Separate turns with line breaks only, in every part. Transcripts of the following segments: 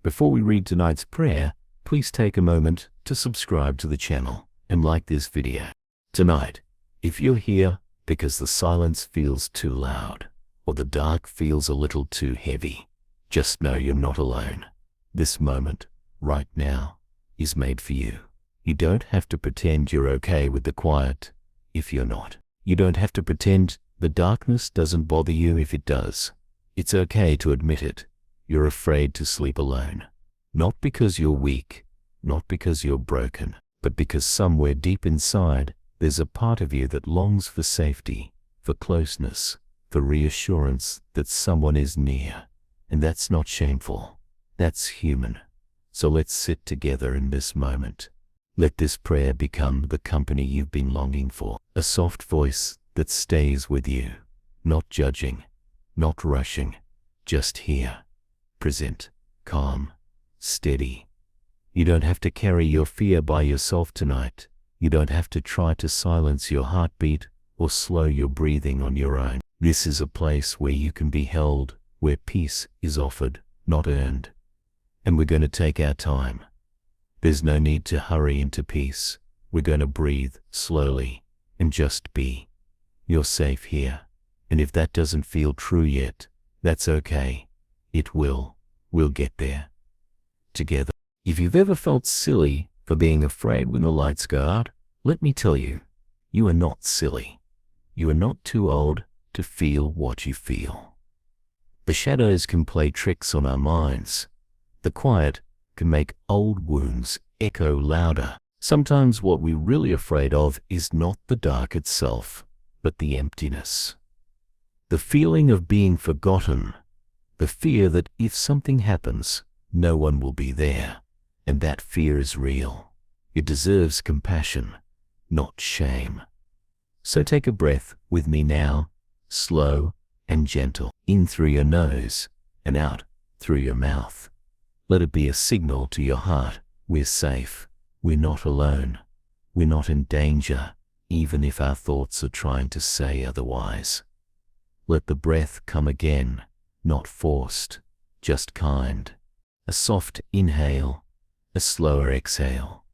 Before we read tonight's prayer, please take a moment to subscribe to the channel and like this video. Tonight, if you're here because the silence feels too loud or the dark feels a little too heavy, just know you're not alone. This moment, right now, is made for you. You don't have to pretend you're okay with the quiet if you're not. You don't have to pretend the darkness doesn't bother you if it does. It's okay to admit it. You're afraid to sleep alone. Not because you're weak, not because you're broken, but because somewhere deep inside, there's a part of you that longs for safety, for closeness, for reassurance that someone is near. And that's not shameful. That's human. So let's sit together in this moment. Let this prayer become the company you've been longing for. A soft voice that stays with you, not judging, not rushing, just here, present, calm, steady. You don't have to carry your fear by yourself tonight. You don't have to try to silence your heartbeat or slow your breathing on your own. This is a place where you can be held, where peace is offered, not earned. And we're going to take our time. There's no need to hurry into peace. We're going to breathe slowly and just be. You're safe here. And if that doesn't feel true yet, that's okay. It will. We'll get there. Together. If you've ever felt silly for being afraid when the lights go out, let me tell you, you are not silly. You are not too old to feel what you feel. The shadows can play tricks on our minds. The quiet can make old wounds echo louder. Sometimes what we're really afraid of is not the dark itself, but the emptiness. The feeling of being forgotten. The fear that if something happens, no one will be there. And that fear is real. It deserves compassion, not shame. So take a breath with me now, slow and gentle. In through your nose and out through your mouth. Let it be a signal to your heart. We're safe. We're not alone. We're not in danger, even if our thoughts are trying to say otherwise. Let the breath come again, not forced, just kind. A soft inhale, a slower exhale.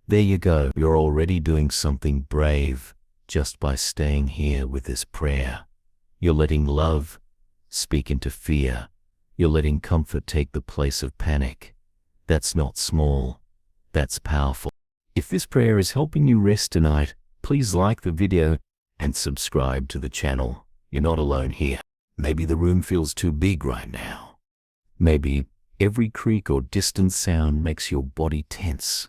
There you go. You're already doing something brave just by staying here with this prayer. You're letting love speak into fear. You're letting comfort take the place of panic. That's not small. That's powerful. If this prayer is helping you rest tonight, please like the video and subscribe to the channel. You're not alone here. Maybe the room feels too big right now. Maybe every creak or distant sound makes your body tense.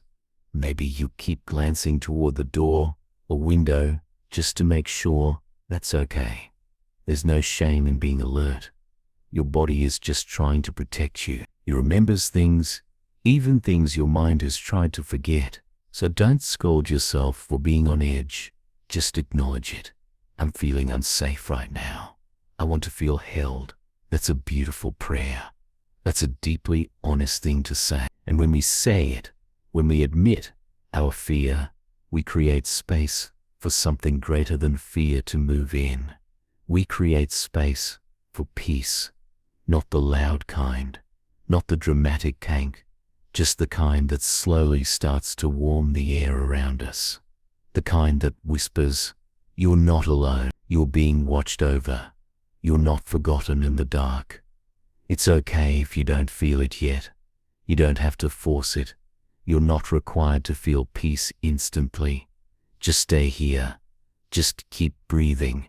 Maybe you keep glancing toward the door or window just to make sure. That's okay. There's no shame in being alert. Your body is just trying to protect you. It remembers things, even things your mind has tried to forget. So don't scold yourself for being on edge. Just acknowledge it. I'm feeling unsafe right now. I want to feel held. That's a beautiful prayer. That's a deeply honest thing to say. And when we say it, when we admit our fear, we create space for something greater than fear to move in. We create space for peace. Not the loud kind, not the dramatic kind, just the kind that slowly starts to warm the air around us. The kind that whispers, you're not alone, you're being watched over, you're not forgotten in the dark. It's okay if you don't feel it yet. You don't have to force it. You're not required to feel peace instantly. Just stay here. Just keep breathing.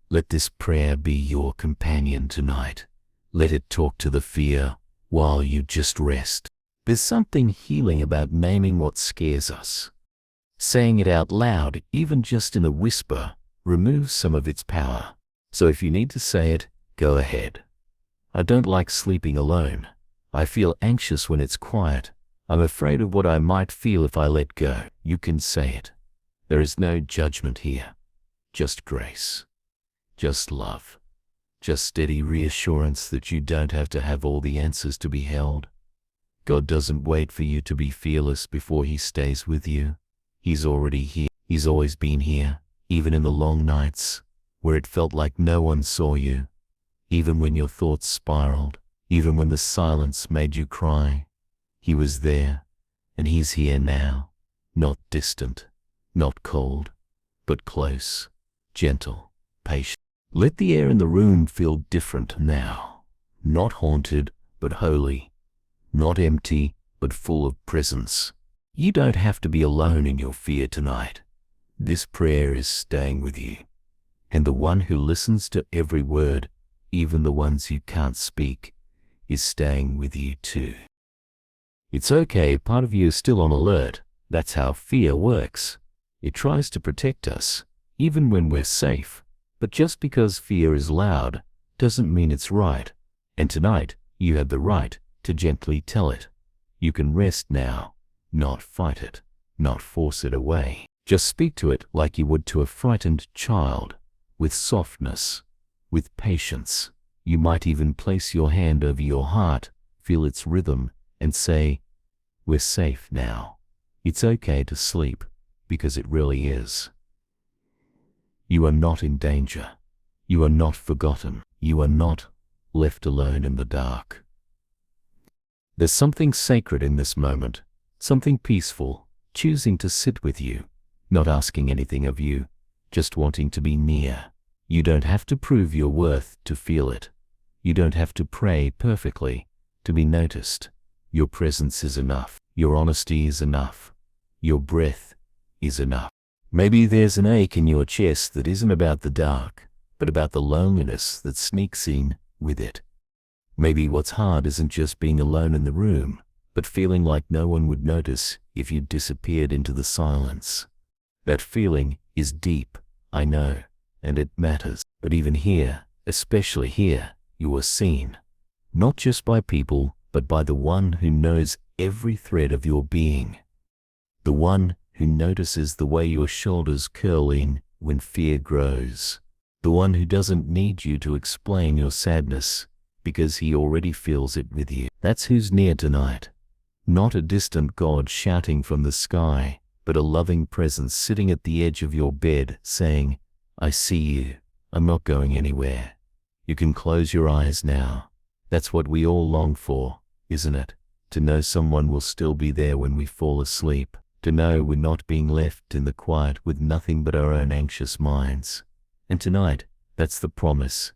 Let this prayer be your companion tonight. Let it talk to the fear while you just rest. There's something healing about naming what scares us. Saying it out loud, even just in a whisper, removes some of its power. So if you need to say it, go ahead. I don't like sleeping alone. I feel anxious when it's quiet. I'm afraid of what I might feel if I let go. You can say it. There is no judgment here. Just grace. Just love. Just steady reassurance that you don't have to have all the answers to be held. God doesn't wait for you to be fearless before He stays with you. He's already here. He's always been here, even in the long nights, where it felt like no one saw you. Even when your thoughts spiraled, even when the silence made you cry, He was there, and he's here now, not distant, not cold, but close, gentle, patient. Let the air in the room feel different now, not haunted, but holy, not empty, but full of presence. You don't have to be alone in your fear tonight. This prayer is staying with you, and the one who listens to every word, even the ones you can't speak, is staying with you too. It's okay, part of you is still on alert. That's how fear works. It tries to protect us, even when we're safe. But just because fear is loud doesn't mean it's right. And tonight, you have the right to gently tell it. You can rest now, not fight it, not force it away. Just speak to it like you would to a frightened child, with softness, with patience. You might even place your hand over your heart, feel its rhythm, and say, "We're safe now. It's okay to sleep," because it really is. You are not in danger. You are not forgotten. You are not left alone in the dark. There's something sacred in this moment, something peaceful, choosing to sit with you, not asking anything of you, just wanting to be near. You don't have to prove your worth to feel it. You don't have to pray perfectly to be noticed. Your presence is enough. Your honesty is enough. Your breath is enough. Maybe there's an ache in your chest that isn't about the dark, but about the loneliness that sneaks in with it. Maybe what's hard isn't just being alone in the room, but feeling like no one would notice if you disappeared into the silence. That feeling is deep, I know, and it matters. But even here, especially here, you are seen, not just by people, but by the one who knows every thread of your being. The one who notices the way your shoulders curl in when fear grows. The one who doesn't need you to explain your sadness, because he already feels it with you. That's who's near tonight. Not a distant God shouting from the sky, but a loving presence sitting at the edge of your bed saying, "I see you. I'm not going anywhere." You can close your eyes now. That's what we all long for, isn't it? To know someone will still be there when we fall asleep. To know we're not being left in the quiet with nothing but our own anxious minds. And tonight, that's the promise.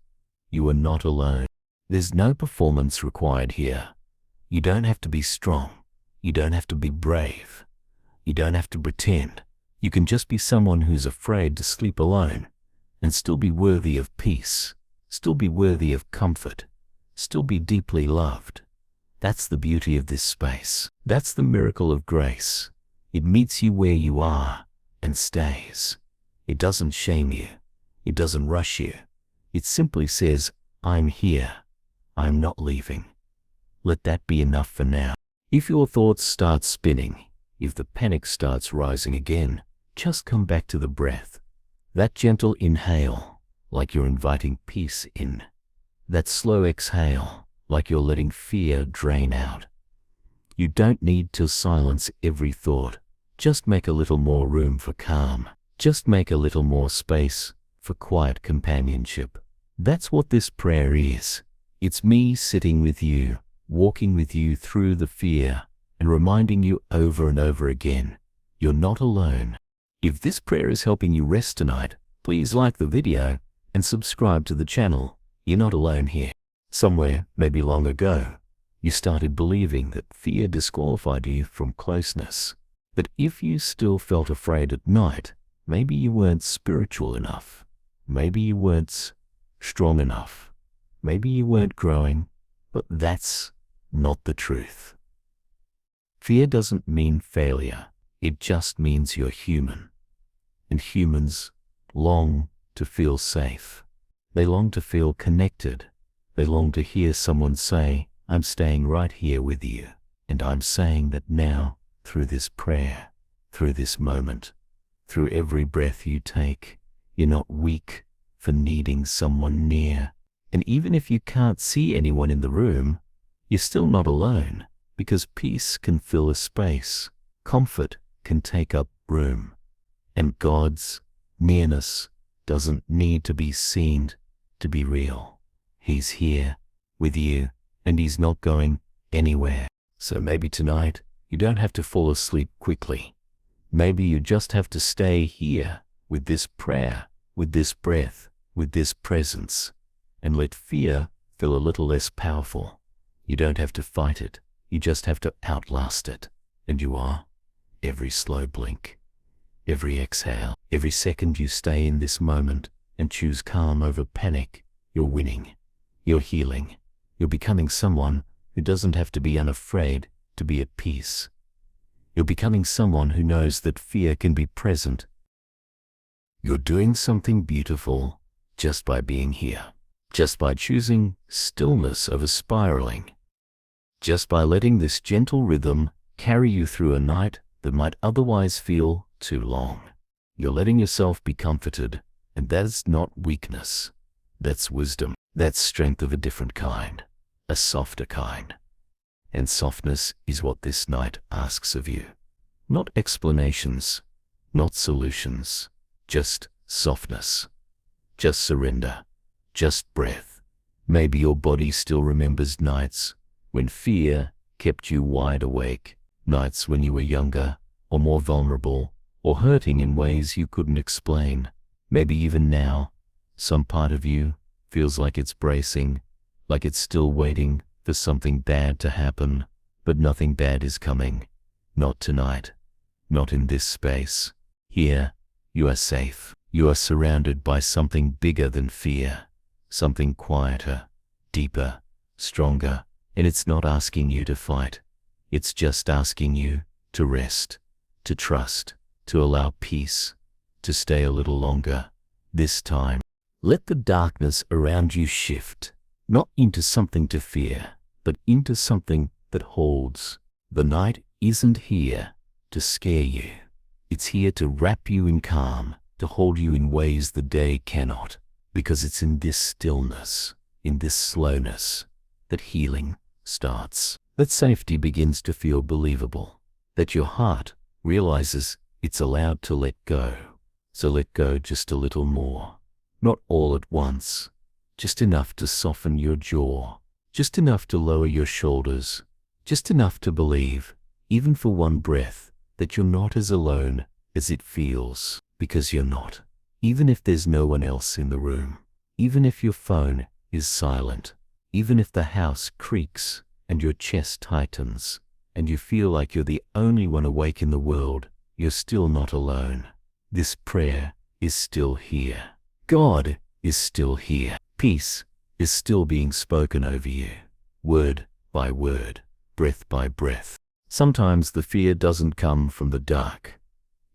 You are not alone. There's no performance required here. You don't have to be strong. You don't have to be brave. You don't have to pretend. You can just be someone who's afraid to sleep alone and still be worthy of peace, still be worthy of comfort, still be deeply loved. That's the beauty of this space. That's the miracle of grace. It meets you where you are and stays. It doesn't shame you. It doesn't rush you. It simply says, "I'm here. I'm not leaving." Let that be enough for now. If your thoughts start spinning, if the panic starts rising again, just come back to the breath. That gentle inhale, like you're inviting peace in. That slow exhale, like you're letting fear drain out. You don't need to silence every thought. Just make a little more room for calm. Just make a little more space for quiet companionship. That's what this prayer is. It's me sitting with you, walking with you through the fear, and reminding you over and over again, you're not alone. If this prayer is helping you rest tonight, please like the video and subscribe to the channel. You're not alone here. Somewhere, maybe long ago, you started believing that fear disqualified you from closeness. That if you still felt afraid at night, maybe you weren't spiritual enough. Maybe you weren't strong enough. Maybe you weren't growing, but that's not the truth. Fear doesn't mean failure. It just means you're human. And humans long to feel safe. They long to feel connected. They long to hear someone say, "I'm staying right here with you." And I'm saying that now, through this prayer, through this moment, through every breath you take. You're not weak for needing someone near. And even if you can't see anyone in the room, you're still not alone, because peace can fill a space. Comfort can take up room. And God's nearness doesn't need to be seen to be real. He's here with you, and he's not going anywhere. So maybe tonight, you don't have to fall asleep quickly. Maybe you just have to stay here with this prayer, with this breath, with this presence, and let fear feel a little less powerful. You don't have to fight it. You just have to outlast it. And you are. Every slow blink, every exhale, every second you stay in this moment and choose calm over panic, you're winning. You're healing. You're becoming someone who doesn't have to be unafraid to be at peace. You're becoming someone who knows that fear can be present. You're doing something beautiful just by being here, just by choosing stillness over spiraling, just by letting this gentle rhythm carry you through a night that might otherwise feel too long. You're letting yourself be comforted, and that is not weakness. That's wisdom. That's strength of a different kind, a softer kind. And softness is what this night asks of you. Not explanations, not solutions, just softness, just surrender, just breath. Maybe your body still remembers nights when fear kept you wide awake, nights when you were younger or more vulnerable or hurting in ways you couldn't explain. Maybe even now, some part of you feels like it's bracing, like it's still waiting for something bad to happen, but nothing bad is coming. Not tonight. Not in this space. Here, you are safe. You are surrounded by something bigger than fear, something quieter, deeper, stronger, and it's not asking you to fight. It's just asking you to rest, to trust, to allow peace, to stay a little longer. This time, let the darkness around you shift, not into something to fear, but into something that holds. The night isn't here to scare you. It's here to wrap you in calm, to hold you in ways the day cannot, because it's in this stillness, in this slowness, that healing starts, that safety begins to feel believable, that your heart realizes it's allowed to let go. So let go just a little more. Not all at once, just enough to soften your jaw, just enough to lower your shoulders, just enough to believe, even for one breath, that you're not as alone as it feels, because you're not. Even if there's no one else in the room, even if your phone is silent, even if the house creaks and your chest tightens, and you feel like you're the only one awake in the world, you're still not alone. This prayer is still here. God is still here. Peace is still being spoken over you, word by word, breath by breath. Sometimes the fear doesn't come from the dark.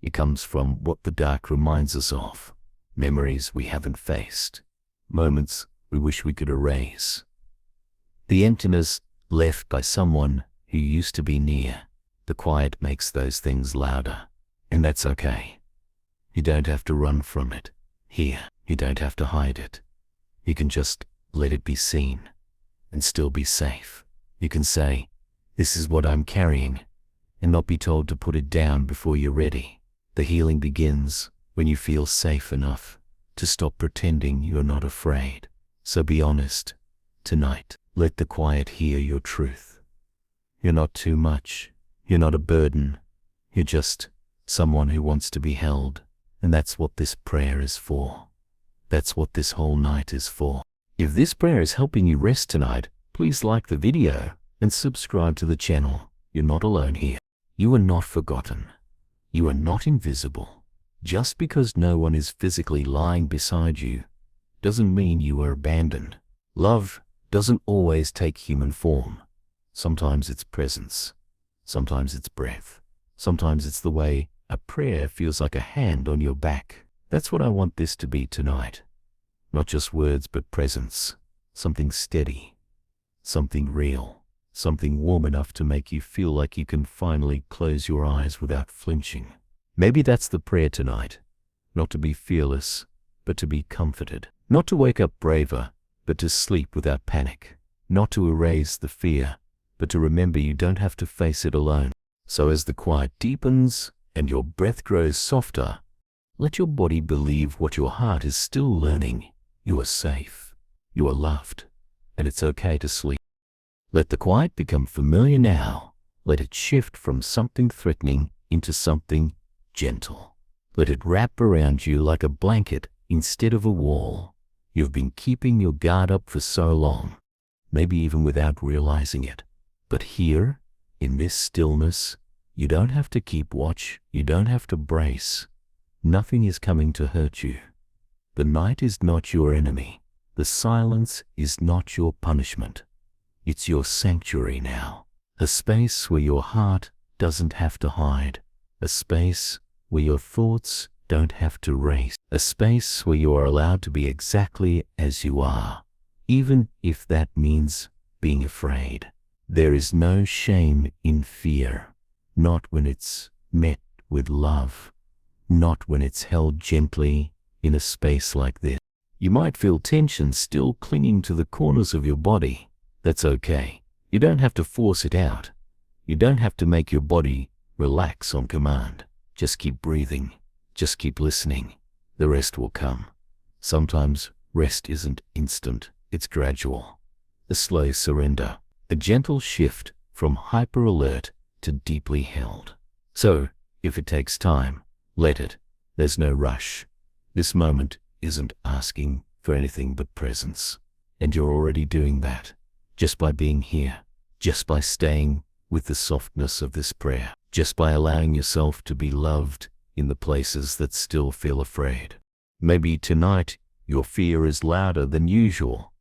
It comes from what the dark reminds us of, memories we haven't faced, moments we wish we could erase. The emptiness left by someone who used to be near. The quiet makes those things louder, and that's okay. You don't have to run from it. Here, you don't have to hide it. You can just let it be seen and still be safe. You can say, "This is what I'm carrying," and not be told to put it down before you're ready. The healing begins when you feel safe enough to stop pretending you're not afraid. So be honest. Tonight, let the quiet hear your truth. You're not too much. You're not a burden. You're just someone who wants to be held. And that's what this prayer is for. That's what this whole night is for. If this prayer is helping you rest tonight, please like the video and subscribe to the channel. You're not alone here. You are not forgotten. You are not invisible. Just because no one is physically lying beside you doesn't mean you are abandoned. Love doesn't always take human form. Sometimes it's presence. Sometimes it's breath. Sometimes it's the way a prayer feels like a hand on your back. That's what I want this to be tonight. Not just words, but presence. Something steady. Something real. Something warm enough to make you feel like you can finally close your eyes without flinching. Maybe that's the prayer tonight. Not to be fearless, but to be comforted. Not to wake up braver, but to sleep without panic. Not to erase the fear, but to remember you don't have to face it alone. So as the quiet deepens and your breath grows softer, let your body believe what your heart is still learning. You are safe. You are loved. And it's okay to sleep. Let the quiet become familiar now. Let it shift from something threatening into something gentle. Let it wrap around you like a blanket instead of a wall. You've been keeping your guard up for so long, maybe even without realizing it. But here, in this stillness, you don't have to keep watch, you don't have to brace. Nothing is coming to hurt you. The night is not your enemy. The silence is not your punishment. It's your sanctuary now. A space where your heart doesn't have to hide. A space where your thoughts don't have to race. A space where you are allowed to be exactly as you are, even if that means being afraid. There is no shame in fear, not when it's met with love, not when it's held gently in a space like this. You might feel tension still clinging to the corners of your body. That's okay. You don't have to force it out. You don't have to make your body relax on command. Just keep breathing. Just keep listening. The rest will come. Sometimes rest isn't instant. It's gradual. A slow surrender. A gentle shift from hyper-alert to deeply held. So, if it takes time, let it. There's no rush. This moment isn't asking for anything but presence. And you're already doing that, just by being here, just by staying with the softness of this prayer, just by allowing yourself to be loved in the places that still feel afraid. Maybe tonight your fear is louder than usual.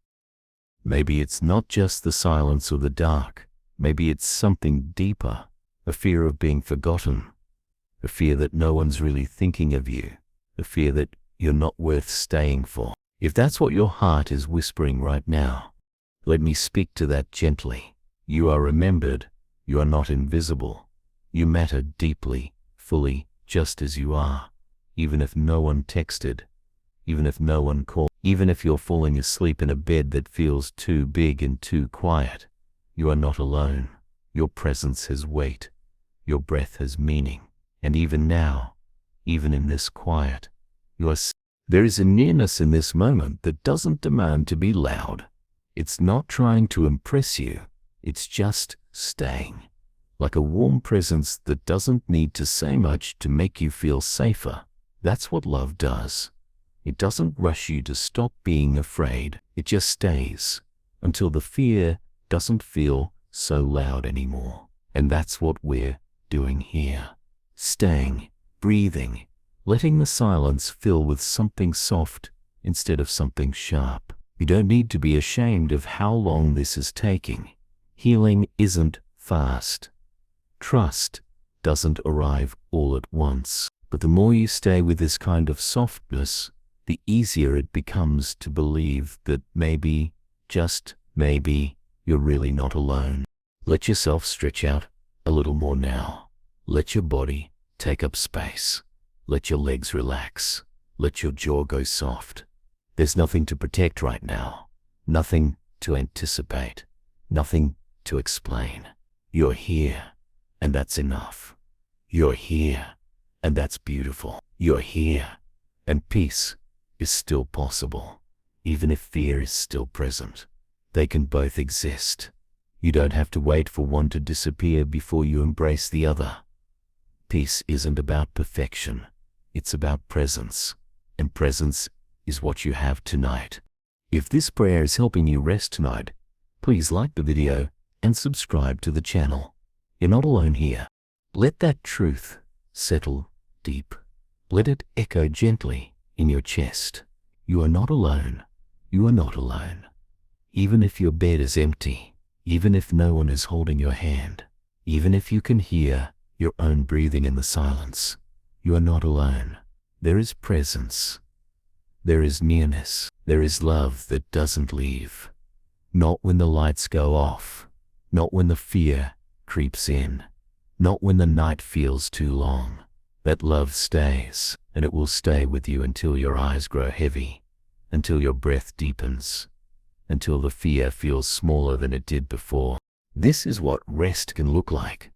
Maybe it's not just the silence or the dark. Maybe it's something deeper, a fear of being forgotten, a fear that no one's really thinking of you, a fear that you're not worth staying for. If that's what your heart is whispering right now, let me speak to that gently. You are remembered. You are not invisible. You matter deeply, fully, just as you are. Even if no one texted, even if no one called, even if you're falling asleep in a bed that feels too big and too quiet, you are not alone. Your presence has weight. Your breath has meaning. And even now, even in this quiet, there is a nearness in this moment that doesn't demand to be loud. It's not trying to impress you. It's just staying, like a warm presence that doesn't need to say much to make you feel safer. That's what love does. It doesn't rush you to stop being afraid. It just stays until the fear doesn't feel so loud anymore. And that's what we're doing here. Staying, breathing, letting the silence fill with something soft instead of something sharp. You don't need to be ashamed of how long this is taking. Healing isn't fast. Trust doesn't arrive all at once. But the more you stay with this kind of softness, the easier it becomes to believe that maybe, just maybe, you're really not alone. Let yourself stretch out a little more now. Let your body take up space. Let your legs relax. Let your jaw go soft. There's nothing to protect right now. Nothing to anticipate. Nothing to explain. You're here, and that's enough. You're here, and that's beautiful. You're here, and peace is still possible, even if fear is still present. They can both exist. You don't have to wait for one to disappear before you embrace the other. Peace isn't about perfection. It's about presence, and presence is what you have tonight. If this prayer is helping you rest tonight, please like the video and subscribe to the channel. You're not alone here. Let that truth settle deep. Let it echo gently in your chest. You are not alone. You are not alone. Even if your bed is empty, even if no one is holding your hand, even if you can hear your own breathing in the silence, you are not alone. There is presence. There is nearness. There is love that doesn't leave. Not when the lights go off. Not when the fear creeps in. Not when the night feels too long. That love stays, and it will stay with you until your eyes grow heavy, until your breath deepens, until the fear feels smaller than it did before. This is what rest can look like.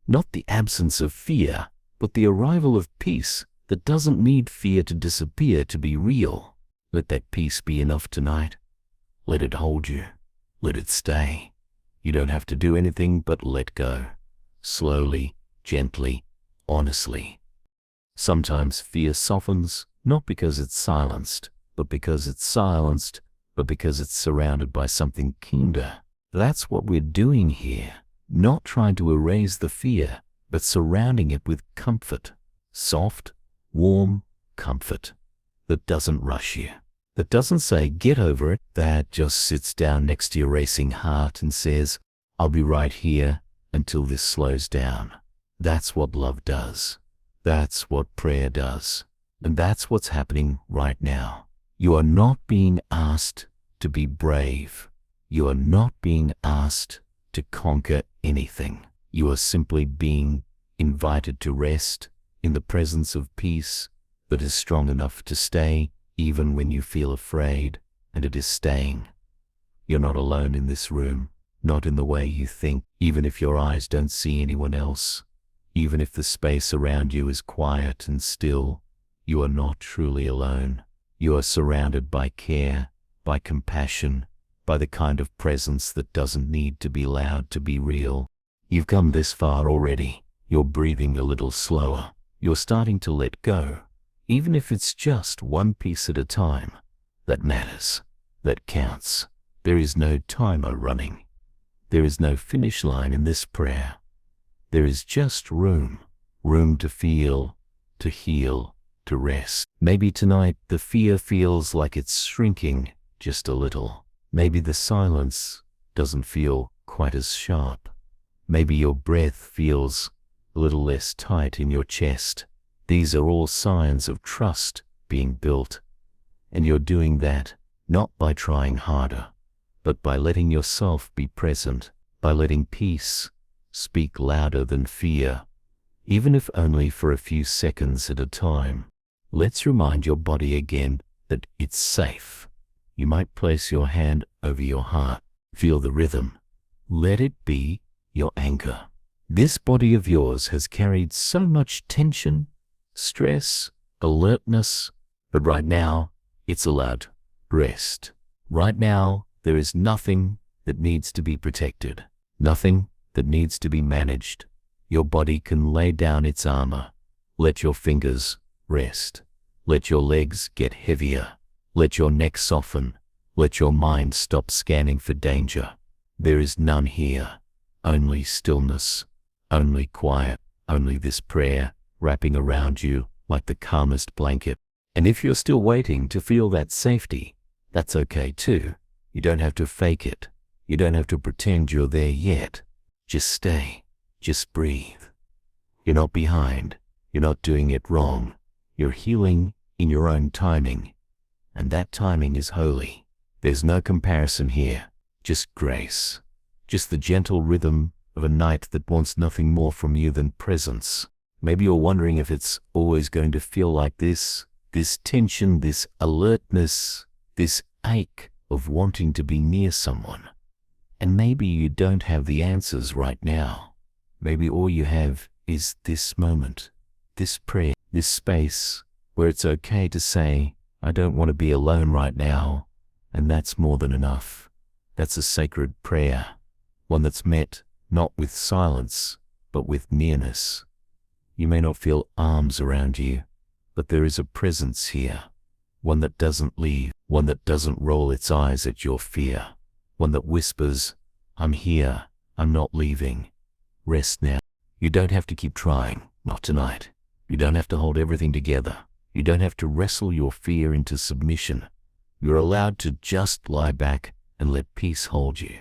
Not the absence of fear, but the arrival of peace that doesn't need fear to disappear to be real. Let that peace be enough tonight. Let it hold you. Let it stay. You don't have to do anything but let go. slowly, gently, honestly. Sometimes fear softens, not because it's silenced, but because it's surrounded by something kinder. That's what we're doing here. Not trying to erase the fear, but surrounding it with comfort. Soft, warm comfort that doesn't rush you, that doesn't say, get over it, that just sits down next to your racing heart and says, I'll be right here until this slows down. That's what love does. That's what prayer does. And that's what's happening right now. You are not being asked to be brave. You are not being asked to conquer anything. You are simply being invited to rest in the presence of peace that is strong enough to stay even when you feel afraid, and it is staying. You're not alone in this room, not in the way you think, even if your eyes don't see anyone else. Even if the space around you is quiet and still, you are not truly alone. You are surrounded by care, by compassion, by the kind of presence that doesn't need to be loud to be real. You've come this far already. You're breathing a little slower. You're starting to let go, even if it's just one piece at a time. That matters. That counts. There is no timer running. There is no finish line in this prayer. There is just room to feel, to heal, to rest. Maybe tonight the fear feels like it's shrinking just a little. Maybe the silence doesn't feel quite as sharp. Maybe your breath feels a little less tight in your chest. These are all signs of trust being built. And you're doing that not by trying harder, but by letting yourself be present, by letting peace speak louder than fear, even if only for a few seconds at a time. Let's remind your body again that it's safe. You might place your hand over your heart. Feel the rhythm. Let it be your anchor. This body of yours has carried so much tension, stress, alertness, but right now it's allowed rest. Right now there is nothing that needs to be protected, nothing that needs to be managed. Your body can lay down its armor. Let your fingers rest. Let your legs get heavier. Let your neck soften. Let your mind stop scanning for danger. There is none here. Only stillness. Only quiet. Only this prayer wrapping around you like the calmest blanket. And if you're still waiting to feel that safety, that's okay too. You don't have to fake it. You don't have to pretend you're there yet. Just stay. Just breathe. You're not behind. You're not doing it wrong. You're healing in your own timing. And that timing is holy. There's no comparison here. Just grace. Just the gentle rhythm of a night that wants nothing more from you than presence. Maybe you're wondering if it's always going to feel like this tension, this alertness, this ache of wanting to be near someone. And maybe you don't have the answers right now. Maybe all you have is this moment, this prayer, this space where it's okay to say, I don't want to be alone right now, and that's more than enough. That's a sacred prayer, one that's met not with silence, but with nearness. You may not feel arms around you, but there is a presence here, one that doesn't leave, one that doesn't roll its eyes at your fear, one that whispers, I'm here, I'm not leaving. Rest now. You don't have to keep trying, not tonight. You don't have to hold everything together. You don't have to wrestle your fear into submission. You're allowed to just lie back and let peace hold you.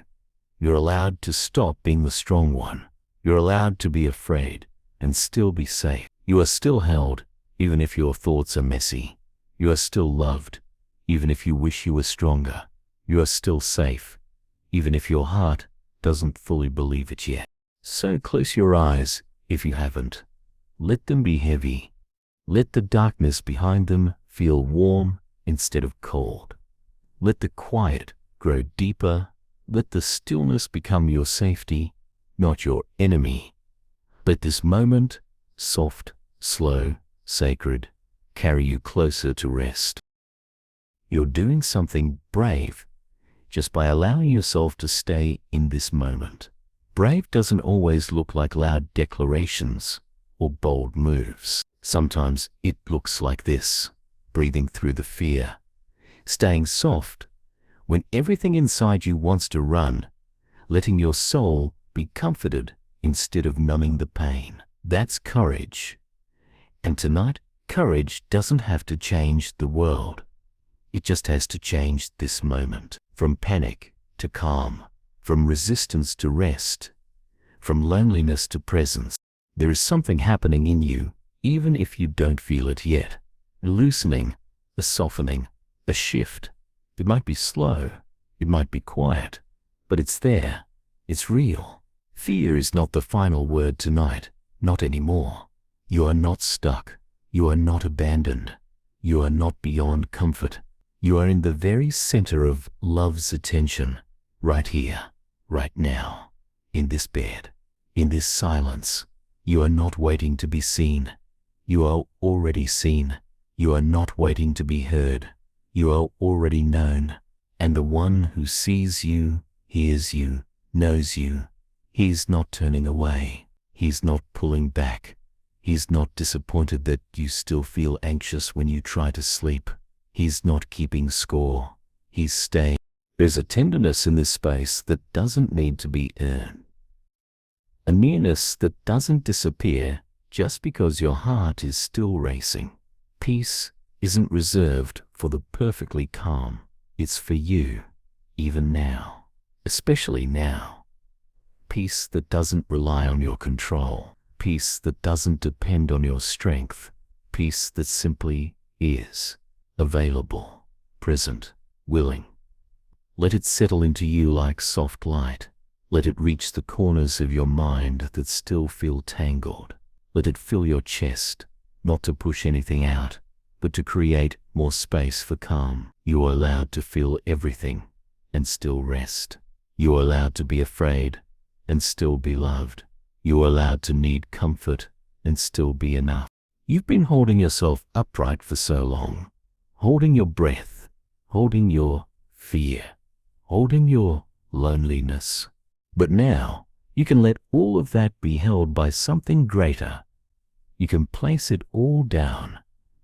You're allowed to stop being the strong one. You're allowed to be afraid and still be safe. You are still held, even if your thoughts are messy. You are still loved, even if you wish you were stronger. You are still safe, even if your heart doesn't fully believe it yet. So close your eyes if you haven't. Let them be heavy. Let the darkness behind them feel warm instead of cold. Let the quiet grow deeper. Let the stillness become your safety, not your enemy. Let this moment, soft, slow, sacred, carry you closer to rest. You're doing something brave just by allowing yourself to stay in this moment. Brave doesn't always look like loud declarations or bold moves. Sometimes it looks like this: breathing through the fear, staying soft when everything inside you wants to run, letting your soul be comforted instead of numbing the pain. That's courage. And tonight, courage doesn't have to change the world. It just has to change this moment. From panic to calm, from resistance to rest, from loneliness to presence. There is something happening in you, even if you don't feel it yet. A loosening, a softening, a shift. It might be slow, it might be quiet, but it's there. It's real. Fear is not the final word tonight, not anymore. You are not stuck. You are not abandoned. You are not beyond comfort. You are in the very center of love's attention, right here, right now, in this bed, in this silence. You are not waiting to be seen. You are already seen. You are not waiting to be heard. You are already known. And the one who sees you, hears you, knows you, he's not turning away. He's not pulling back. He's not disappointed that you still feel anxious when you try to sleep. He's not keeping score. He's staying. There's a tenderness in this space that doesn't need to be earned. A nearness that doesn't disappear just because your heart is still racing. Peace isn't reserved for the perfectly calm. It's for you, even now, especially now. Peace that doesn't rely on your control. Peace that doesn't depend on your strength. Peace that simply is. Available, present, willing. Let it settle into you like soft light. Let it reach the corners of your mind that still feel tangled. Let it fill your chest, not to push anything out, but to create more space for calm. You are allowed to feel everything and still rest. You are allowed to be afraid and still be loved. You are allowed to need comfort and still be enough. You've been holding yourself upright for so long. Holding your breath, holding your fear, holding your loneliness. But now, you can let all of that be held by something greater. You can place it all down,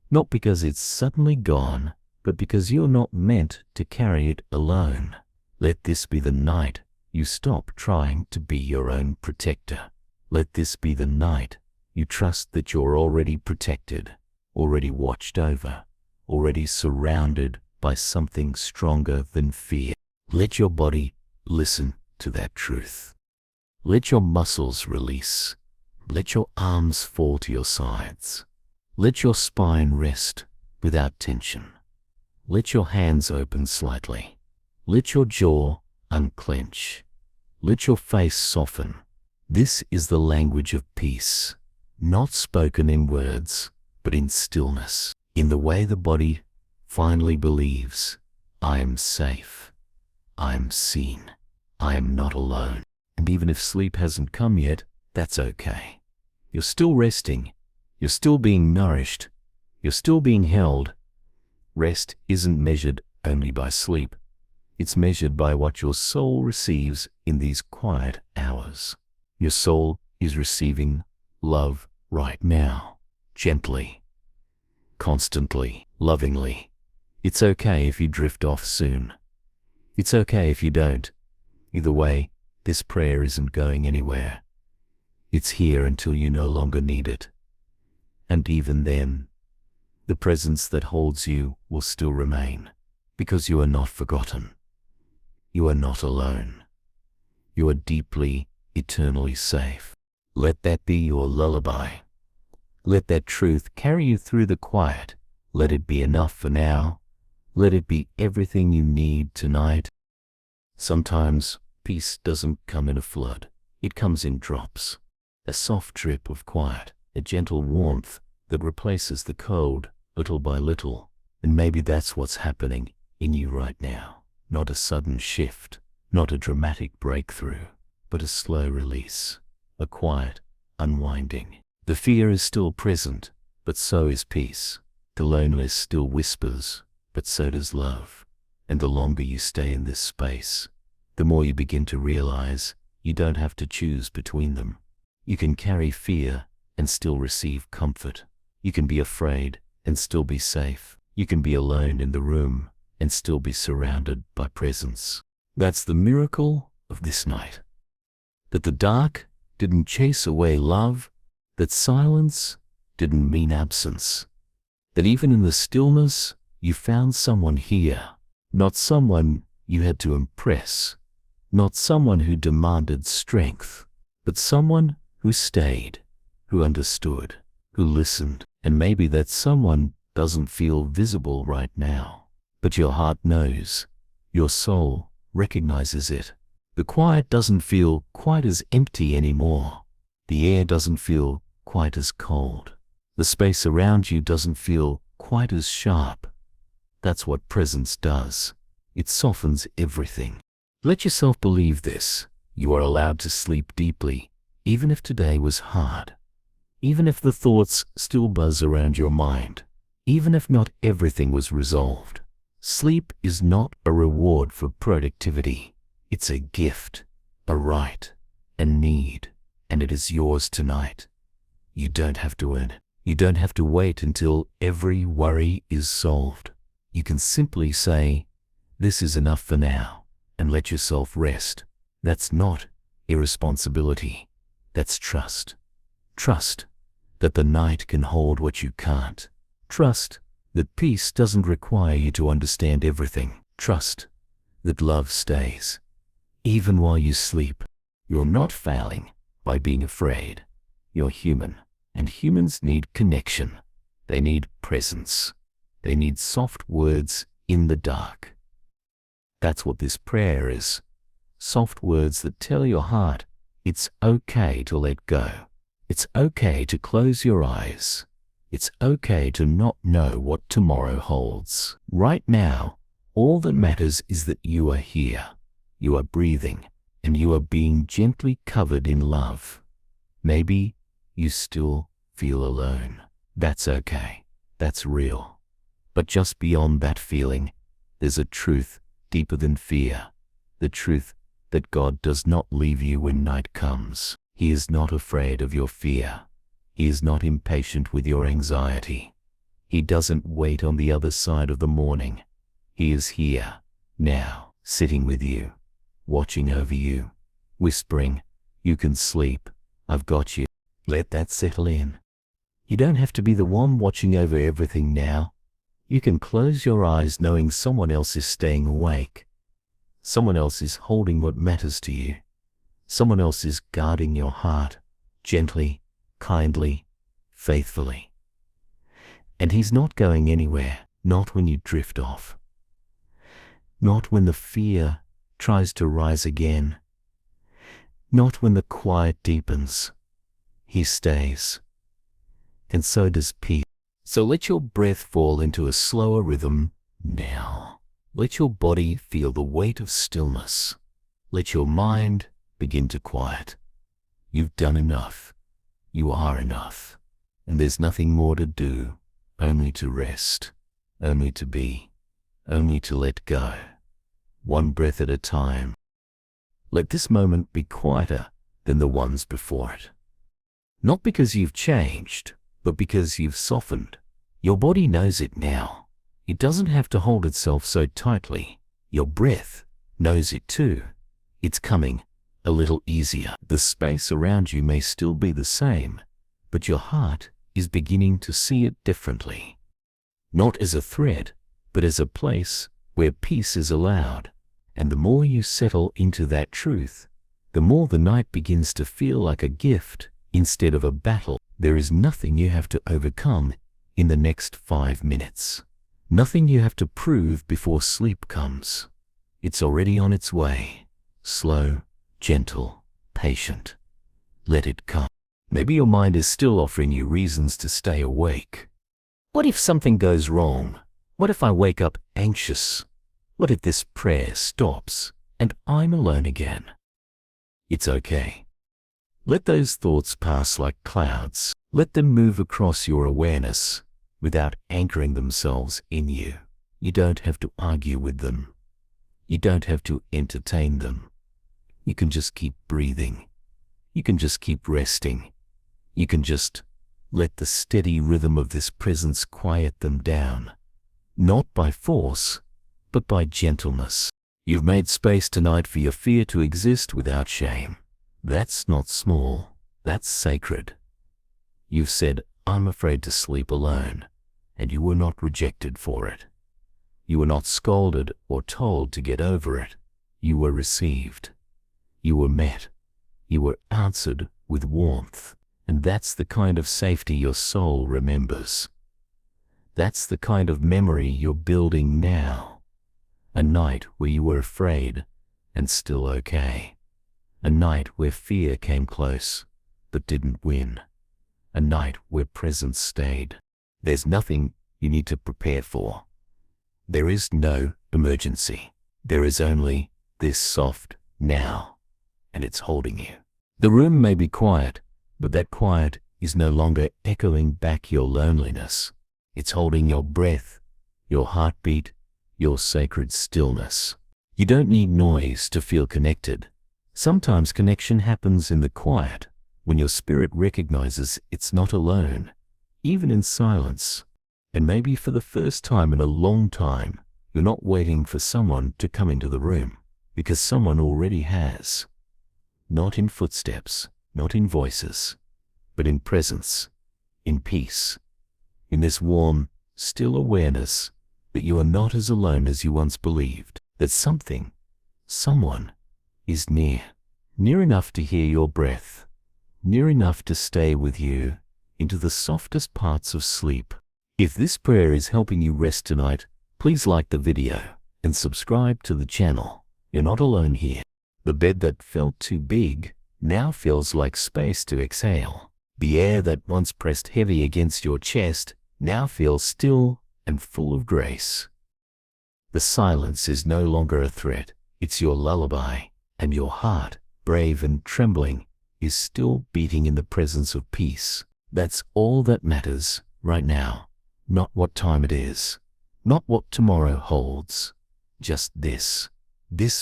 not because it's suddenly gone, but because you're not meant to carry it alone. Let this be the night you stop trying to be your own protector. Let this be the night you trust that you're already protected, already watched over, already surrounded by something stronger than fear. Let your body listen to that truth. Let your muscles release. Let your arms fall to your sides. Let your spine rest without tension. Let your hands open slightly. Let your jaw unclench. Let your face soften. This is the language of peace, not spoken in words, but in stillness. In the way the body finally believes, I am safe, I am seen, I am not alone. And even if sleep hasn't come yet, that's okay. You're still resting, you're still being nourished, you're still being held. Rest isn't measured only by sleep. It's measured by what your soul receives in these quiet hours. Your soul is receiving love right now, gently, constantly, lovingly. It's okay if you drift off soon. It's okay if you don't. Either way, this prayer isn't going anywhere. It's here until you no longer need it. And even then, the presence that holds you will still remain, because you are not forgotten. You are not alone. You are deeply, eternally safe. Let that be your lullaby. Let that truth carry you through the quiet. Let it be enough for now. Let it be everything you need tonight. Sometimes peace doesn't come in a flood. It comes in drops. A soft drip of quiet, a gentle warmth that replaces the cold little by little. And maybe that's what's happening in you right now. Not a sudden shift, not a dramatic breakthrough, but a slow release, a quiet unwinding. The fear is still present, but so is peace. The loneliness still whispers, but so does love. And the longer you stay in this space, the more you begin to realize You don't have to choose between them. You can carry fear and still receive comfort. You can be afraid and still be safe. You can be alone in the room and still be surrounded by presence. That's the miracle of this night. That the dark didn't chase away love, that silence didn't mean absence, that even in the stillness you found someone here, not someone you had to impress, not someone who demanded strength, but someone who stayed, who understood, who listened. And maybe that someone doesn't feel visible right now, but your heart knows, your soul recognizes it. The quiet doesn't feel quite as empty anymore. The air doesn't feel quite as cold. The space around you doesn't feel quite as sharp. That's what presence does. It softens everything. Let yourself believe this. You are allowed to sleep deeply, even if today was hard. Even if the thoughts still buzz around your mind. Even if not everything was resolved. Sleep is not a reward for productivity. It's a gift, a right, a need, and it is yours tonight. You don't have to earn it. You don't have to wait until every worry is solved. You can simply say, "This is enough for now," and let yourself rest. That's not irresponsibility. That's trust. Trust that the night can hold what you can't. Trust that peace doesn't require you to understand everything. Trust that love stays. Even while you sleep, you're not failing by being afraid. You're human, and humans need connection. They need presence. They need soft words in the dark. That's what this prayer is. Soft words that tell your heart it's okay to let go. It's okay to close your eyes. It's okay to not know what tomorrow holds. Right now, all that matters is that you are here. You are breathing, and you are being gently covered in love. Maybe you still feel alone. That's okay. That's real. But just beyond that feeling, there's a truth deeper than fear. The truth that God does not leave you when night comes. He is not afraid of your fear. He is not impatient with your anxiety. He doesn't wait on the other side of the morning. He is here, now, sitting with you, watching over you, whispering, "You can sleep. I've got you." Let that settle in. You don't have to be the one watching over everything now. You can close your eyes knowing someone else is staying awake. Someone else is holding what matters to you. Someone else is guarding your heart, gently, kindly, faithfully. And he's not going anywhere, not when you drift off. Not when the fear tries to rise again. Not when the quiet deepens. He stays. And so does peace. So let your breath fall into a slower rhythm now. Let your body feel the weight of stillness. Let your mind begin to quiet. You've done enough. You are enough. And there's nothing more to do, only to rest, only to be, only to let go. One breath at a time. Let this moment be quieter than the ones before it. Not because you've changed, but because you've softened. Your body knows it now. It doesn't have to hold itself so tightly. Your breath knows it too. It's coming a little easier. The space around you may still be the same, but your heart is beginning to see it differently. Not as a threat, but as a place where peace is allowed. And the more you settle into that truth, the more the night begins to feel like a gift instead of a battle. There is nothing you have to overcome in the next 5 minutes. Nothing you have to prove before sleep comes. It's already on its way. Slow, gentle, patient. Let it come. Maybe your mind is still offering you reasons to stay awake. What if something goes wrong? What if I wake up anxious? What if this prayer stops and I'm alone again? It's okay. Let those thoughts pass like clouds. Let them move across your awareness without anchoring themselves in you. You don't have to argue with them. You don't have to entertain them. You can just keep breathing. You can just keep resting. You can just let the steady rhythm of this presence quiet them down. Not by force, but by gentleness. You've made space tonight for your fear to exist without shame. That's not small. That's sacred. You've said, I'm afraid to sleep alone, and you were not rejected for it. You were not scolded or told to get over it. You were received. You were met. You were answered with warmth. And that's the kind of safety your soul remembers. That's the kind of memory you're building now. A night where you were afraid and still okay. A night where fear came close but didn't win. A night where presence stayed. There's nothing you need to prepare for. There is no emergency. There is only this soft now, and it's holding you. The room may be quiet, but that quiet is no longer echoing back your loneliness. It's holding your breath, your heartbeat, your sacred stillness. You don't need noise to feel connected. Sometimes connection happens in the quiet, when your spirit recognizes it's not alone, even in silence. And maybe for the first time in a long time, you're not waiting for someone to come into the room, because someone already has. Not in footsteps, not in voices, but in presence, in peace, in this warm, still awareness that you are not as alone as you once believed, that something, someone, is near enough to hear your breath, near enough to stay with you into the softest parts of sleep. If this prayer is helping you rest tonight, please like the video and subscribe to the channel. You're not alone here. The bed that felt too big now feels like space to exhale. The air that once pressed heavy against your chest now feels still and full of grace. The silence is no longer a threat. It's your lullaby, and your heart, brave and trembling, is still beating in the presence of peace. That's all that matters right now. Not what time it is, not what tomorrow holds. Just this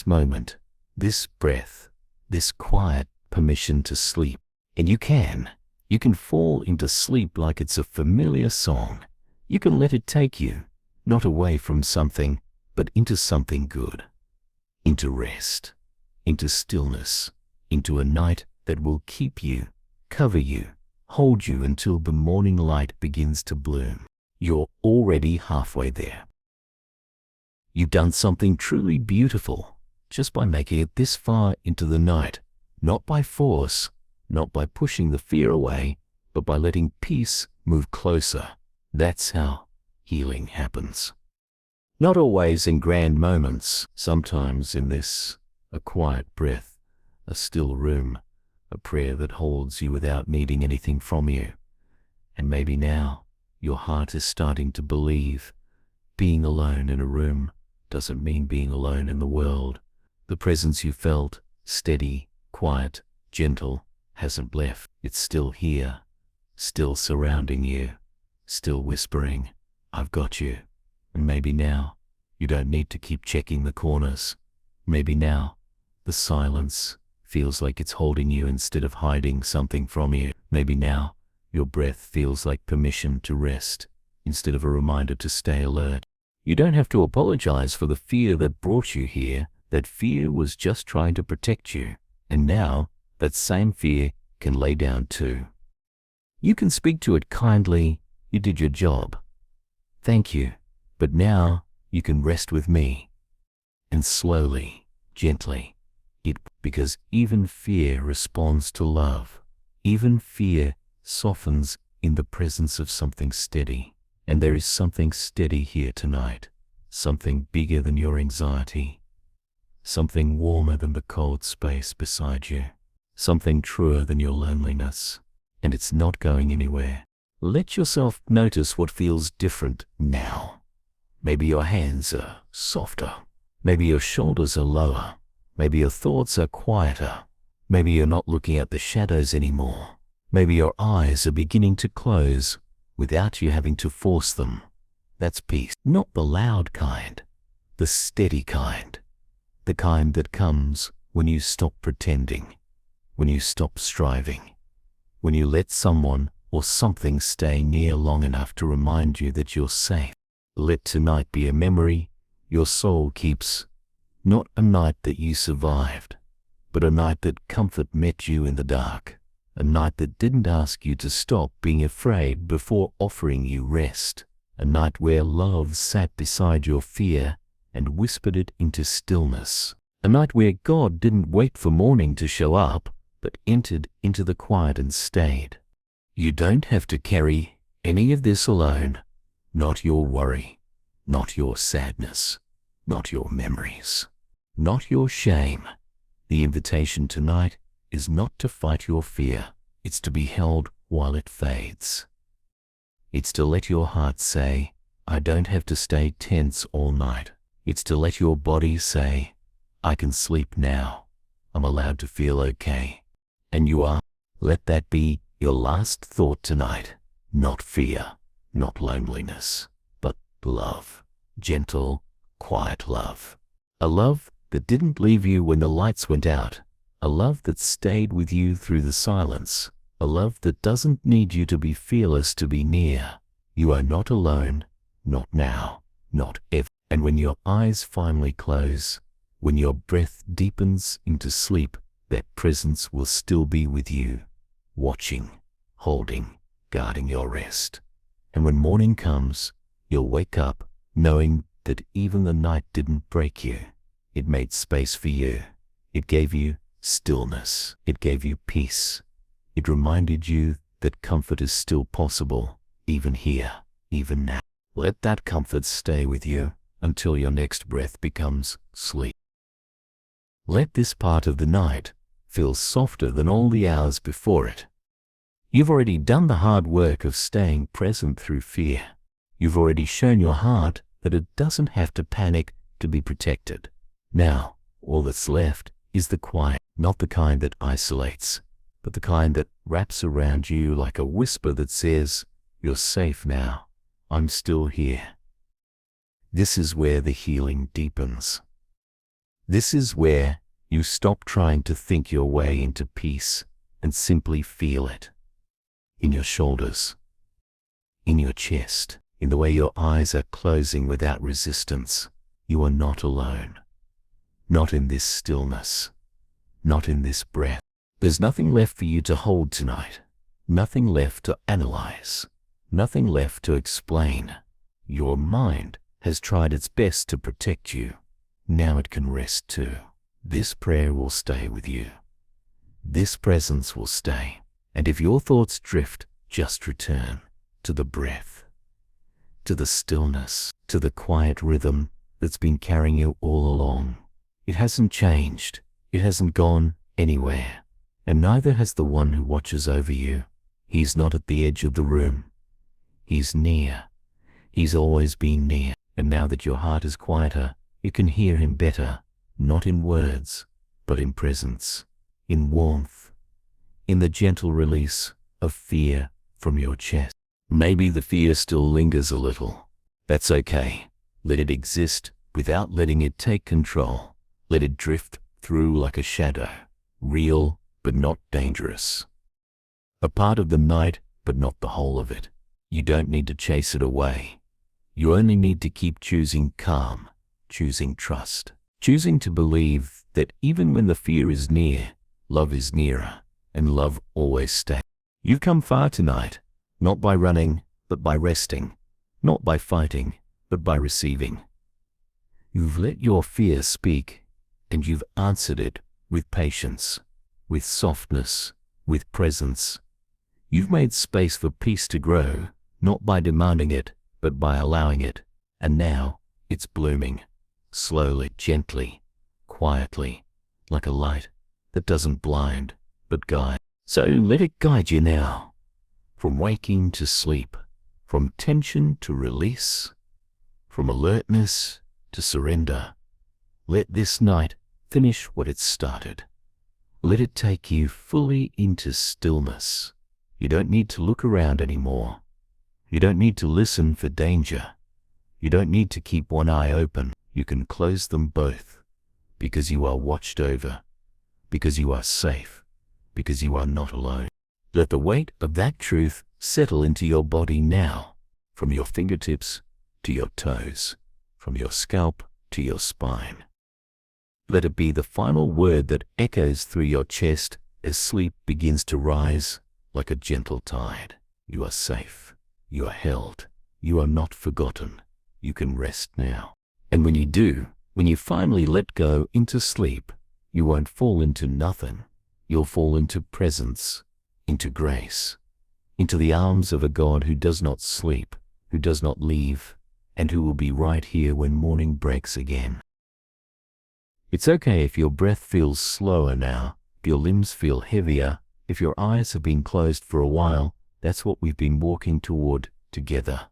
moment, this breath, this quiet permission to sleep. And you can fall into sleep like it's a familiar song. You can let it take you, not away from something, but into something good. Into rest, into stillness, into a night that will keep you, cover you, hold you until the morning light begins to bloom. You're already halfway there. You've done something truly beautiful just by making it this far into the night, not by force, not by pushing the fear away, but by letting peace move closer. That's how healing happens. Not always in grand moments, sometimes in this, a quiet breath, a still room, a prayer that holds you without needing anything from you. And maybe now, your heart is starting to believe being alone in a room doesn't mean being alone in the world. The presence you felt, steady, quiet, gentle, hasn't left. It's still here, still surrounding you, still whispering, I've got you. And maybe now, you don't need to keep checking the corners. Maybe now, the silence feels like it's holding you instead of hiding something from you. Maybe now, your breath feels like permission to rest instead of a reminder to stay alert. You don't have to apologize for the fear that brought you here. That fear was just trying to protect you. And now, that same fear can lay down too. You can speak to it kindly. You did your job. Thank you. But now, you can rest with me. And slowly, gently, because even fear responds to love. Even fear softens in the presence of something steady. And there is something steady here tonight. Something bigger than your anxiety. Something warmer than the cold space beside you. Something truer than your loneliness. And it's not going anywhere. Let yourself notice what feels different now. Maybe your hands are softer. Maybe your shoulders are lower. Maybe your thoughts are quieter. Maybe you're not looking at the shadows anymore. Maybe your eyes are beginning to close without you having to force them. That's peace. Not the loud kind, the steady kind. The kind that comes when you stop pretending, when you stop striving, when you let someone or something stay near long enough to remind you that you're safe. Let tonight be a memory your soul keeps, not a night that you survived, but a night that comfort met you in the dark, a night that didn't ask you to stop being afraid before offering you rest, a night where love sat beside your fear and whispered it into stillness, a night where God didn't wait for morning to show up, but entered into the quiet and stayed. You don't have to carry any of this alone, not your worry, not your sadness, not your memories, not your shame. The invitation tonight is not to fight your fear, it's to be held while it fades. It's to let your heart say, I don't have to stay tense all night. It's to let your body say, I can sleep now. I'm allowed to feel okay. And you are. Let that be your last thought tonight. Not fear, not loneliness, but love. Gentle, quiet love. A love that didn't leave you when the lights went out. A love that stayed with you through the silence. A love that doesn't need you to be fearless to be near. You are not alone, not now, not ever. And when your eyes finally close, when your breath deepens into sleep, that presence will still be with you, watching, holding, guarding your rest. And when morning comes, you'll wake up knowing that even the night didn't break you. It made space for you. It gave you stillness. It gave you peace. It reminded you that comfort is still possible, even here, even now. Let that comfort stay with you until your next breath becomes sleep. Let this part of the night feel softer than all the hours before it. You've already done the hard work of staying present through fear. You've already shown your heart that it doesn't have to panic to be protected. Now, all that's left is the quiet, not the kind that isolates, but the kind that wraps around you like a whisper that says, you're safe now. I'm still here. This is where the healing deepens. This is where you stop trying to think your way into peace and simply feel it. In your shoulders, in your chest, in the way your eyes are closing without resistance. You are not alone. Not in this stillness. Not in this breath. There's nothing left for you to hold tonight. Nothing left to analyze. Nothing left to explain. Your mind has tried its best to protect you. Now it can rest too. This prayer will stay with you. This presence will stay. And if your thoughts drift, just return to the breath, to the stillness, to the quiet rhythm that's been carrying you all along. It hasn't changed. It hasn't gone anywhere. And neither has the one who watches over you. He's not at the edge of the room. He's near. He's always been near. And now that your heart is quieter, you can hear him better, not in words, but in presence, in warmth, in the gentle release of fear from your chest. Maybe the fear still lingers a little. That's okay. Let it exist without letting it take control. Let it drift through like a shadow, real but not dangerous. A part of the night, but not the whole of it. You don't need to chase it away. You only need to keep choosing calm, choosing trust, choosing to believe that even when the fear is near, love is nearer, and love always stays. You've come far tonight, not by running, but by resting, not by fighting, but by receiving. You've let your fear speak, and you've answered it with patience, with softness, with presence. You've made space for peace to grow, not by demanding it, but by allowing it. And now it's blooming, slowly, gently, quietly, like a light that doesn't blind, but guide. So let it guide you now, from waking to sleep, from tension to release, from alertness to surrender. Let this night finish what it started. Let it take you fully into stillness. You don't need to look around anymore. You don't need to listen for danger. You don't need to keep one eye open. You can close them both, because you are watched over, because you are safe, because you are not alone. Let the weight of that truth settle into your body now, from your fingertips to your toes, from your scalp to your spine. Let it be the final word that echoes through your chest as sleep begins to rise like a gentle tide. You are safe. You are held. You are not forgotten. You can rest now. And when you do, when you finally let go into sleep, you won't fall into nothing. You'll fall into presence, into grace, into the arms of a God who does not sleep, who does not leave, and who will be right here when morning breaks again. It's okay if your breath feels slower now, if your limbs feel heavier, if your eyes have been closed for a while. That's what we've been walking toward together.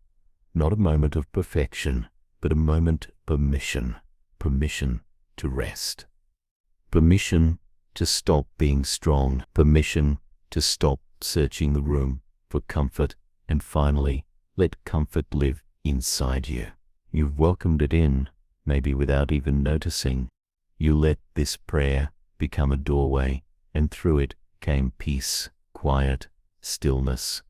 Not a moment of perfection, but a moment of permission. Permission to rest. Permission to stop being strong. Permission to stop searching the room for comfort, and finally, let comfort live inside you. You've welcomed it in, maybe without even noticing. You let this prayer become a doorway, and through it came peace, quiet, stillness.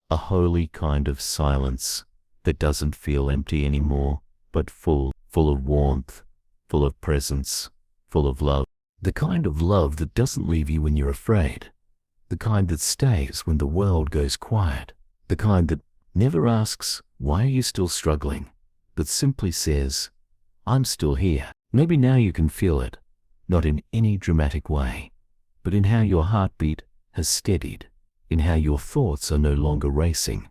A holy kind of silence that doesn't feel empty anymore, but full of warmth, full of presence, full of love. The kind of love that doesn't leave you when you're afraid. The kind that stays when the world goes quiet. The kind that never asks, why are you still struggling? But simply says, I'm still here. Maybe now you can feel it, not in any dramatic way, but in how your heartbeat has steadied, in how your thoughts are no longer racing,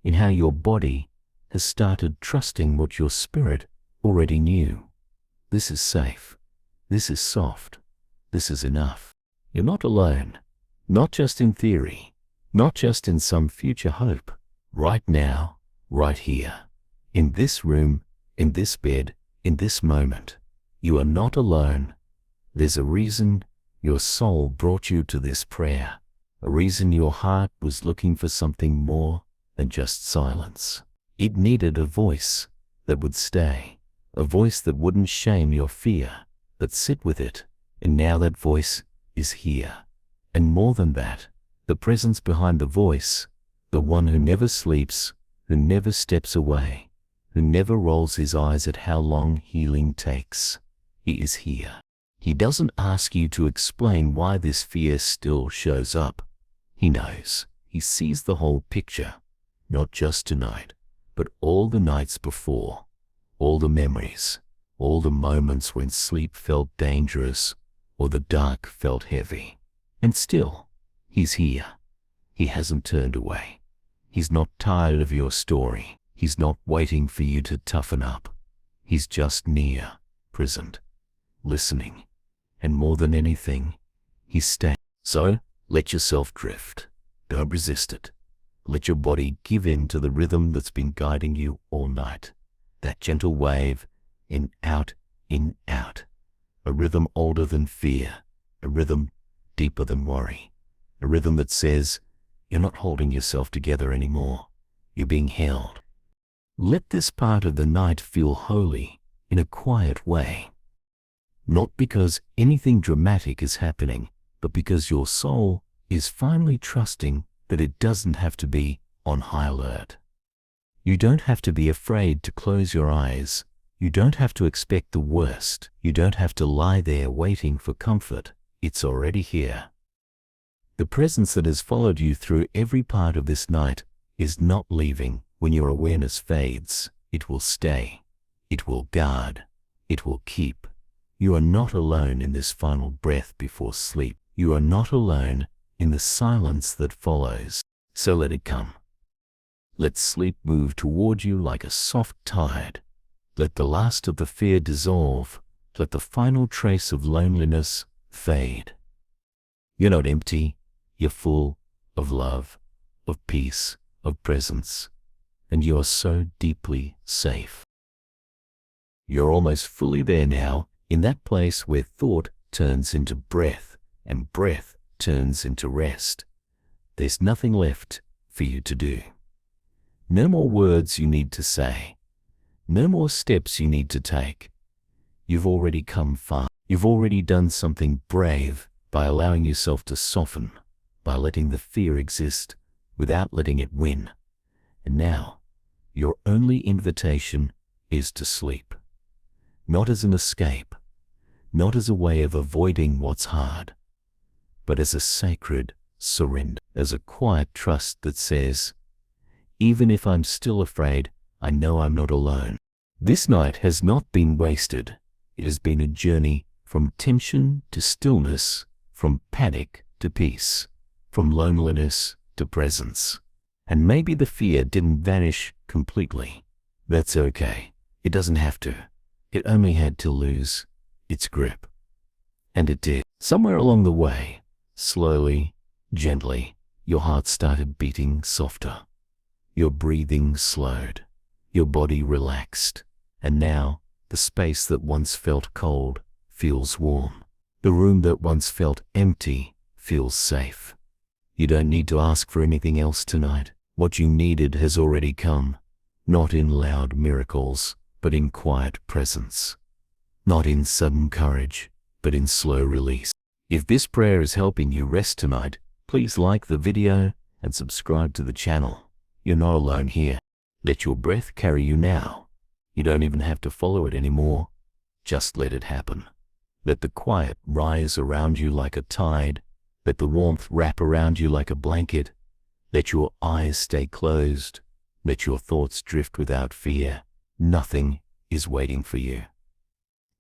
in how your body has started trusting what your spirit already knew. This is safe. This is soft. This is enough. You're not alone, not just in theory, not just in some future hope. Right now, right here, in this room, in this bed, in this moment, you are not alone. There's a reason your soul brought you to this prayer, a reason your heart was looking for something more than just silence. It needed a voice that would stay, a voice that wouldn't shame your fear, but sit with it. And now that voice is here. And more than that, the presence behind the voice, the one who never sleeps, who never steps away, who never rolls his eyes at how long healing takes. He is here. He doesn't ask you to explain why this fear still shows up. He knows. He sees the whole picture, not just tonight, but all the nights before, all the memories, all the moments when sleep felt dangerous or the dark felt heavy. And still, he's here. He hasn't turned away. He's not tired of your story. He's not waiting for you to toughen up. He's just near, present, listening, and more than anything, he's staying. So, let yourself drift. Don't resist it. Let your body give in to the rhythm that's been guiding you all night. That gentle wave, in, out, in, out. A rhythm older than fear. A rhythm deeper than worry. A rhythm that says, you're not holding yourself together anymore. You're being held. Let this part of the night feel holy in a quiet way. Not because anything dramatic is happening, but because your soul is finally trusting that it doesn't have to be on high alert. You don't have to be afraid to close your eyes. You don't have to expect the worst. You don't have to lie there waiting for comfort. It's already here. The presence that has followed you through every part of this night is not leaving when your awareness fades. It will stay. It will guard. It will keep. You are not alone in this final breath before sleep. You are not alone in the silence that follows. So let it come. Let sleep move toward you like a soft tide. Let the last of the fear dissolve. Let the final trace of loneliness fade. You're not empty. You're full of love, of peace, of presence, and you're so deeply safe. You're almost fully there now, in that place where thought turns into breath, and breath turns into rest. There's nothing left for you to do. No more words you need to say. No more steps you need to take. You've already come far. You've already done something brave by allowing yourself to soften, by letting the fear exist without letting it win. And now, your only invitation is to sleep. Not as an escape, not as a way of avoiding what's hard, but as a sacred surrender, as a quiet trust that says, even if I'm still afraid, I know I'm not alone. This night has not been wasted. It has been a journey from tension to stillness, from panic to peace, from loneliness to presence. And maybe the fear didn't vanish completely. That's okay. It doesn't have to. It only had to lose its grip. And it did. Somewhere along the way, slowly, gently, your heart started beating softer. Your breathing slowed. Your body relaxed. And now, the space that once felt cold feels warm. The room that once felt empty feels safe. You don't need to ask for anything else tonight. What you needed has already come, not in loud miracles, but in quiet presence. Not in sudden courage, but in slow release. If this prayer is helping you rest tonight, please like the video and subscribe to the channel. You're not alone here. Let your breath carry you now. You don't even have to follow it anymore. Just let it happen. Let the quiet rise around you like a tide. Let the warmth wrap around you like a blanket. Let your eyes stay closed. Let your thoughts drift without fear. Nothing is waiting for you.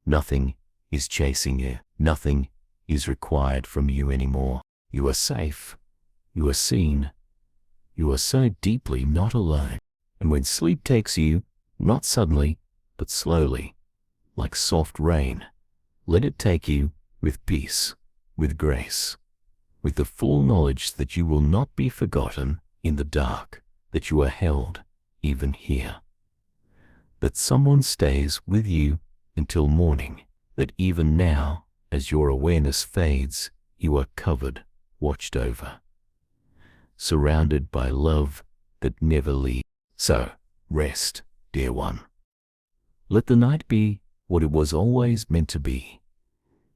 Nothing is chasing you. Nothing is required from you anymore. You are safe. You are seen. You are so deeply not alone. And when sleep takes you, not suddenly, but slowly, like soft rain, let it take you with peace, with grace, with the full knowledge that you will not be forgotten in the dark, that you are held even here, that someone stays with you until morning, that even now, as your awareness fades, you are covered, watched over, surrounded by love that never leaves. So, rest, dear one. Let the night be what it was always meant to be.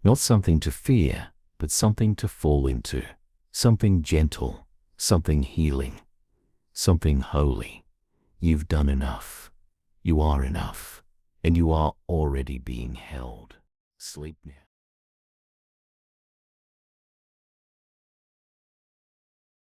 Not something to fear, but something to fall into. Something gentle, something healing, something holy. You've done enough. You are enough. And you are already being held. Sleep now.